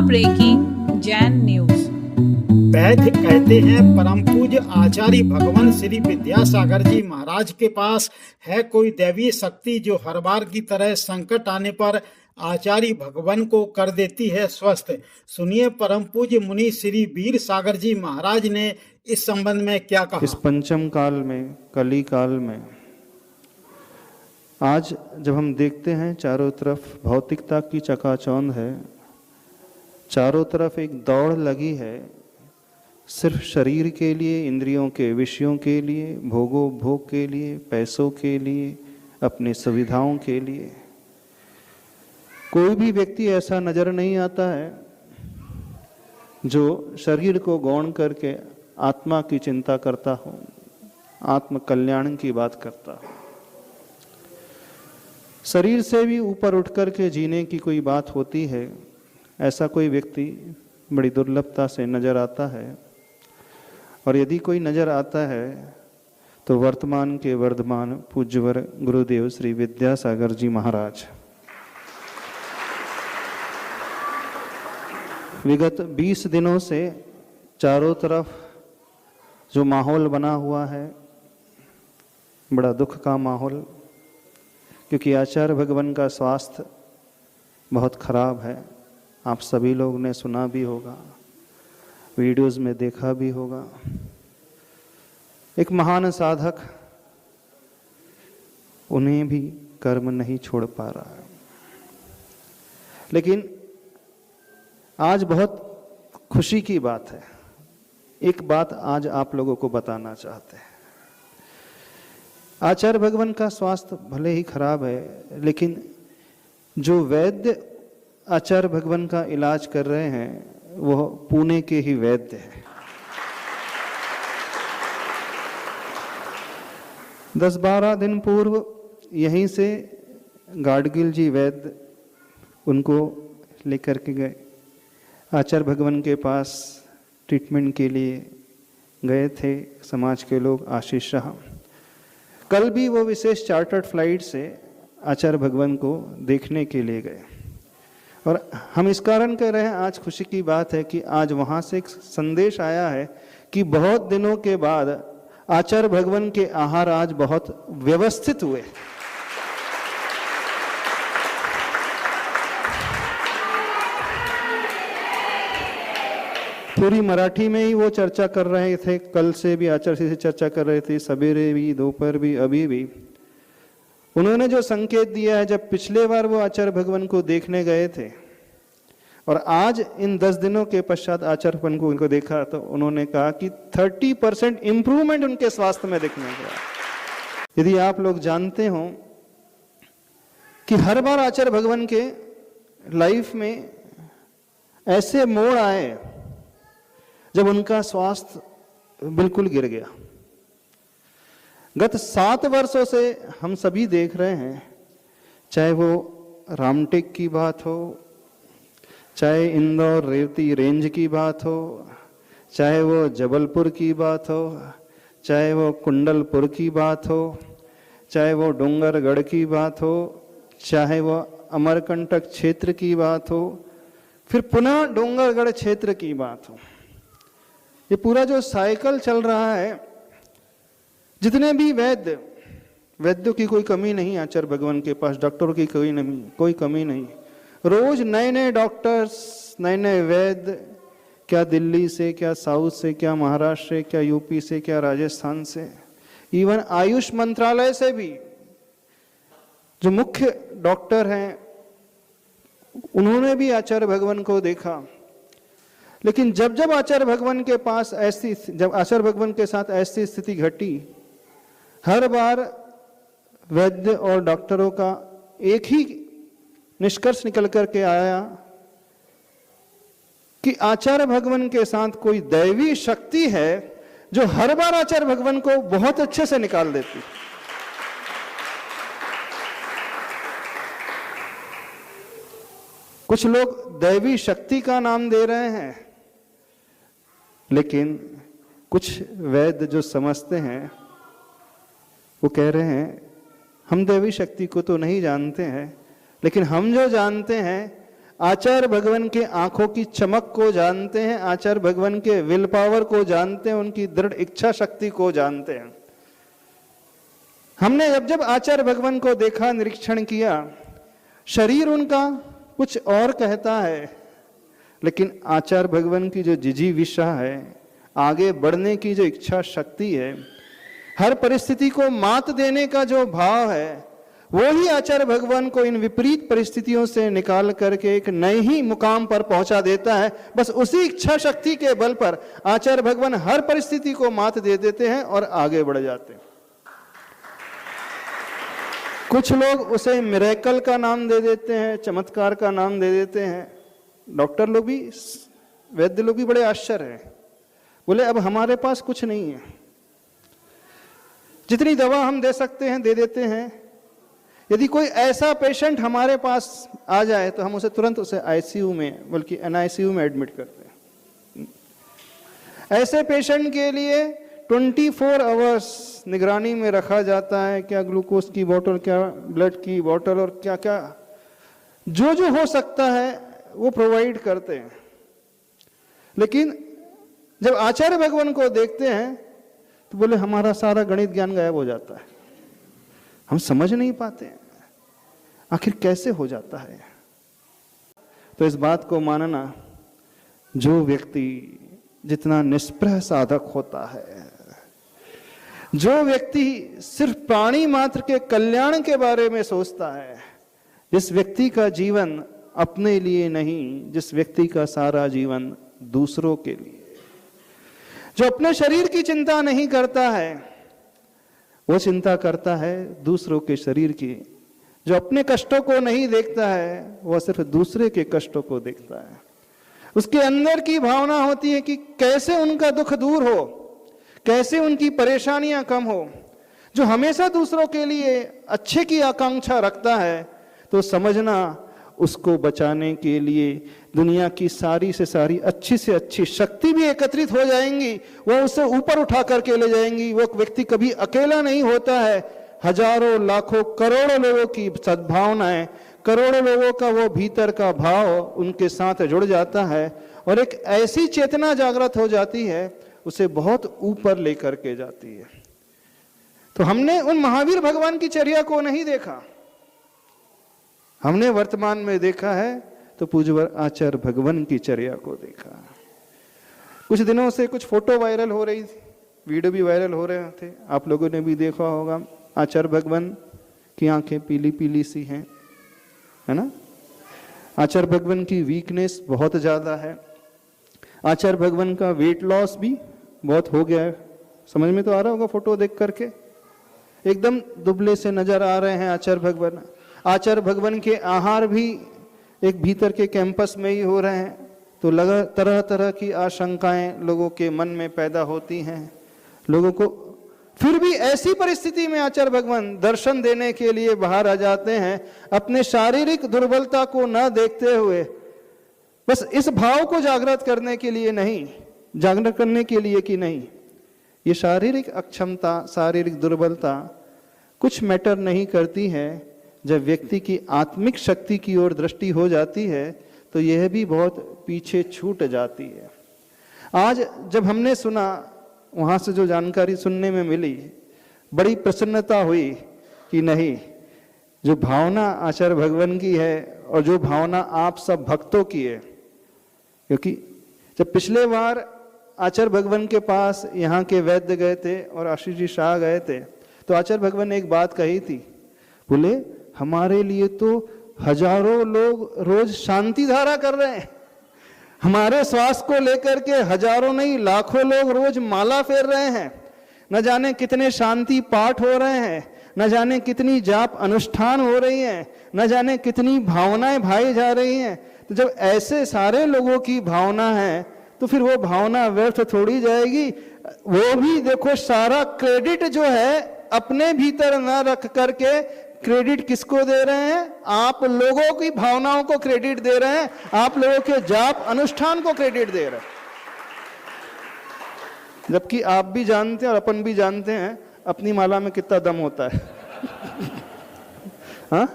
Breaking Jain news. वैद्य कहते हैं परम पूज्य आचार्य भगवान श्री विद्यासागर जी महाराज के पास है कोई दैवीय शक्ति जो हर बार की तरह संकट आने पर आचार्य भगवान को कर देती है स्वस्थ। सुनिए परम पूज्य मुनि श्री वीर सागर जी महाराज ने इस संबंध में क्या कहा। इस पंचम काल में, कली काल में, आज जब हम देखते हैं चारों तरफ भौतिकता की चकाचौंध है, चारों तरफ एक दौड़ लगी है सिर्फ शरीर के लिए, इंद्रियों के विषयों के लिए, भोग के लिए, पैसों के लिए, अपनी सुविधाओं के लिए। कोई भी व्यक्ति ऐसा नजर नहीं आता है जो शरीर को गौण करके आत्मा की चिंता करता हो, आत्म कल्याण की बात करता हो। शरीर से भी ऊपर उठ कर के जीने की कोई बात होती है, ऐसा कोई व्यक्ति बड़ी दुर्लभता से नजर आता है। और यदि कोई नजर आता है तो वर्तमान के वर्धमान पूज्यवर गुरुदेव श्री विद्यासागर जी महाराज। विगत 20 दिनों से चारों तरफ जो माहौल बना हुआ है, बड़ा दुख का माहौल, क्योंकि आचार्य भगवान का स्वास्थ्य बहुत खराब है। आप सभी लोग ने सुना भी होगा, वीडियोस में देखा भी होगा। एक महान साधक, उन्हें भी कर्म नहीं छोड़ पा रहा है। लेकिन आज बहुत खुशी की बात है, एक बात आज आप लोगों को बताना चाहते हैं। आचार्य भगवान का स्वास्थ्य भले ही खराब है, लेकिन जो वैद्य आचार्य भगवान का इलाज कर रहे हैं वो पुणे के ही वैद्य हैं। 10-12 दिन पूर्व यहीं से गाडगिल जी वैद्य उनको लेकर के गए, आचार्य भगवान के पास ट्रीटमेंट के लिए गए थे समाज के लोग, आशीष शाह। कल भी वो विशेष चार्टर्ड फ्लाइट से आचार्य भगवान को देखने के लिए गए। और हम इस कारण कह रहे हैं, आज खुशी की बात है कि आज वहाँ से एक संदेश आया है कि बहुत दिनों के बाद आचार्य भगवान के आहार आज बहुत व्यवस्थित हुए। पूरी मराठी में ही वो चर्चा कर रहे थे, कल से भी आचार्य से चर्चा कर रहे थे, सवेरे भी, दोपहर भी, अभी भी। उन्होंने जो संकेत दिया है, जब पिछले बार वो आचार्य भगवान को देखने गए थे और आज इन 10 दिनों के पश्चात आचार्य भगवान को उनको देखा, तो उन्होंने कहा कि 30% इंप्रूवमेंट उनके स्वास्थ्य में देखने को। यदि आप लोग जानते हो कि हर बार आचार्य भगवान के लाइफ में ऐसे मोड़ आए जब उनका स्वास्थ्य बिल्कुल गिर गया। गत 7 वर्षों से हम सभी देख रहे हैं, चाहे वो रामटेक की बात हो, चाहे इंदौर रेवती रेंज की बात हो, चाहे वो जबलपुर की बात हो, चाहे वो कुंडलपुर की बात हो, चाहे वो डोंगरगढ़ की बात हो, चाहे वो अमरकंटक क्षेत्र की बात हो, फिर पुनः डोंगरगढ़ क्षेत्र की बात हो। ये पूरा जो साइकिल चल रहा है, जितने भी वैद्यों की कोई कमी नहीं आचार्य भगवान के पास, डॉक्टरों की कोई कमी नहीं। रोज नए नए डॉक्टर्स, नए नए वैद्य, क्या दिल्ली से, क्या साउथ से, क्या महाराष्ट्र से, क्या यूपी से, क्या राजस्थान से, इवन आयुष मंत्रालय से भी जो मुख्य डॉक्टर हैं उन्होंने भी आचार्य भगवान को देखा। लेकिन जब आचार्य भगवान के पास जब आचार्य भगवान के साथ ऐसी स्थिति घटी, हर बार वैद्य और डॉक्टरों का एक ही निष्कर्ष निकल करके आया कि आचार्य भगवान के साथ कोई दैवी शक्ति है जो हर बार आचार्य भगवान को बहुत अच्छे से निकाल देती। कुछ लोग दैवी शक्ति का नाम दे रहे हैं, लेकिन कुछ वैद्य जो समझते हैं वो कह रहे हैं हम दैवी शक्ति को तो नहीं जानते हैं, लेकिन हम जो जानते हैं आचार्य भगवान के आंखों की चमक को जानते हैं, आचार्य भगवान के विल पावर को जानते हैं, उनकी दृढ़ इच्छा शक्ति को जानते हैं। हमने जब जब आचार्य भगवान को देखा, निरीक्षण किया, शरीर उनका कुछ और कहता है, लेकिन आचार्य भगवान की जो जिजीविषा है, आगे बढ़ने की जो इच्छा शक्ति है, हर परिस्थिति को मात देने का जो भाव है, वो ही आचार्य भगवान को इन विपरीत परिस्थितियों से निकाल करके एक नए ही मुकाम पर पहुंचा देता है। बस उसी इच्छा शक्ति के बल पर आचार्य भगवान हर परिस्थिति को मात दे देते हैं और आगे बढ़ जाते हैं। कुछ लोग उसे मिरेकल का नाम दे देते हैं, चमत्कार का नाम दे देते हैं। डॉक्टर लोग भी, वैद्य लोग भी बड़े आश्चर्य हैं, बोले अब हमारे पास कुछ नहीं है, जितनी दवा हम दे सकते हैं दे देते हैं। यदि कोई ऐसा पेशेंट हमारे पास आ जाए तो हम उसे तुरंत उसे आईसीयू में, बल्कि एनआईसीयू में एडमिट करते हैं। ऐसे पेशेंट के लिए 24 आवर्स निगरानी में रखा जाता है, क्या ग्लूकोज की बोतल, क्या ब्लड की बोतल और क्या क्या जो जो हो सकता है वो प्रोवाइड करते हैं। लेकिन जब आचार्य भगवान को देखते हैं तो बोले हमारा सारा गणित ज्ञान गायब हो जाता है, हम समझ नहीं पाते हैं आखिर कैसे हो जाता है। तो इस बात को मानना, जो व्यक्ति जितना निष्प्रह साधक होता है, जो व्यक्ति सिर्फ प्राणी मात्र के कल्याण के बारे में सोचता है, जिस व्यक्ति का जीवन अपने लिए नहीं, जिस व्यक्ति का सारा जीवन दूसरों के लिए, जो अपने शरीर की चिंता नहीं करता है, वो चिंता करता है दूसरों के शरीर की, जो अपने कष्टों को नहीं देखता है, वह सिर्फ दूसरे के कष्टों को देखता है। उसके अंदर की भावना होती है कि कैसे उनका दुख दूर हो, कैसे उनकी परेशानियां कम हो। जो हमेशा दूसरों के लिए अच्छे की आकांक्षा रखता है, तो समझना उसको बचाने के लिए दुनिया की सारी से सारी अच्छी से अच्छी शक्ति भी एकत्रित हो जाएंगी, वह उसे ऊपर उठा करके ले जाएंगी। वो व्यक्ति कभी अकेला नहीं होता है, हजारों लाखों करोड़ों लोगों की सद्भावनाएं, करोड़ों लोगों का वो भीतर का भाव उनके साथ जुड़ जाता है और एक ऐसी चेतना जागृत हो जाती है, उसे बहुत ऊपर लेकर के जाती है। तो हमने उन महावीर भगवान की चर्या को नहीं देखा, हमने वर्तमान में देखा है तो पूज्यवर आचार्य भगवान की चर्या को देखा। कुछ दिनों से कुछ फोटो वायरल हो रही थी, वीडियो भी वायरल हो रहे थे, आप लोगों ने भी देखा होगा। आचार्य भगवान की आंखें पीली पीली सी हैं, है ना। आचार्य भगवान की वीकनेस बहुत ज्यादा है, आचार्य भगवान का वेट लॉस भी बहुत हो गया है। समझ में तो आ रहा होगा फोटो देख करके, एकदम दुबले से नजर आ रहे हैं आचार्य भगवान। आचार्य भगवान के आहार भी एक भीतर के कैंपस में ही हो रहे हैं, तो लगा तरह तरह की आशंकाएं लोगों के मन में पैदा होती हैं। लोगों को फिर भी ऐसी परिस्थिति में आचार्य भगवान दर्शन देने के लिए बाहर आ जाते हैं, अपने शारीरिक दुर्बलता को न देखते हुए, बस इस भाव को जागृत करने के लिए नहीं, जागृत करने के लिए कि नहीं, ये शारीरिक अक्षमता, शारीरिक दुर्बलता कुछ मैटर नहीं करती है। जब व्यक्ति की आत्मिक शक्ति की ओर दृष्टि हो जाती है तो यह भी बहुत पीछे छूट जाती है। आज जब हमने सुना, वहाँ से जो जानकारी सुनने में मिली, बड़ी प्रसन्नता हुई कि नहीं, जो भावना आचार्य भगवान की है और जो भावना आप सब भक्तों की है। क्योंकि जब पिछले बार आचार्य भगवान के पास यहाँ के वैद्य गए थे और आशीष जी शाह गए थे, तो आचार्य भगवान ने एक बात कही थी, बोले हमारे लिए तो हजारों लोग रोज शांति धारा कर रहे हैं, हमारे स्वास्थ्य को लेकर के हजारों नहीं लाखों लोग रोज माला फेर रहे हैं, न जाने कितने शांति पाठ हो रहे हैं, न जाने कितनी जाप अनुष्ठान हो रही है, न जाने कितनी भावनाएं भाई जा रही हैं। तो जब ऐसे सारे लोगों की भावना है तो फिर वो भावना व्यर्थ थोड़ी जाएगी। वो भी देखो, सारा क्रेडिट जो है अपने भीतर न रख करके क्रेडिट किसको दे रहे हैं? आप लोगों की भावनाओं को क्रेडिट दे रहे हैं, आप लोगों के जाप अनुष्ठान को क्रेडिट दे रहे हैं। जबकि आप भी जानते हैं और अपन भी जानते हैं अपनी माला में कितना दम होता है। हाँ,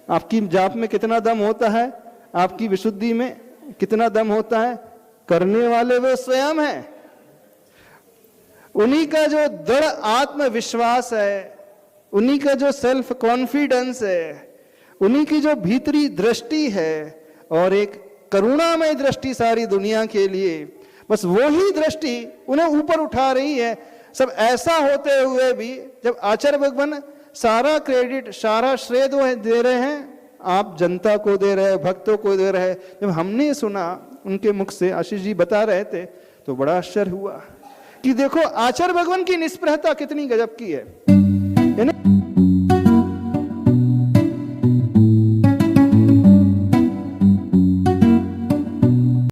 आपकी जाप में कितना दम होता है, आपकी विशुद्धि में कितना दम होता है? करने वाले वो स्वयं हैं। उन्हीं का जो दृढ़ आत्मविश्वास है, उन्हीं का जो सेल्फ कॉन्फिडेंस है, उन्हीं की जो भीतरी दृष्टि है और एक करुणामय दृष्टि सारी दुनिया के लिए, बस वही दृष्टि उन्हें ऊपर उठा रही है। सब ऐसा होते हुए भी जब आचार्य भगवान सारा क्रेडिट, सारा श्रेय दे रहे हैं, आप जनता को दे रहे हैं, भक्तों को दे रहे हैं। जब हमने सुना उनके मुख से, आशीष जी बता रहे थे, तो बड़ा आश्चर्य हुआ कि देखो आचार्य भगवान की निष्प्रहता कितनी गजब की है।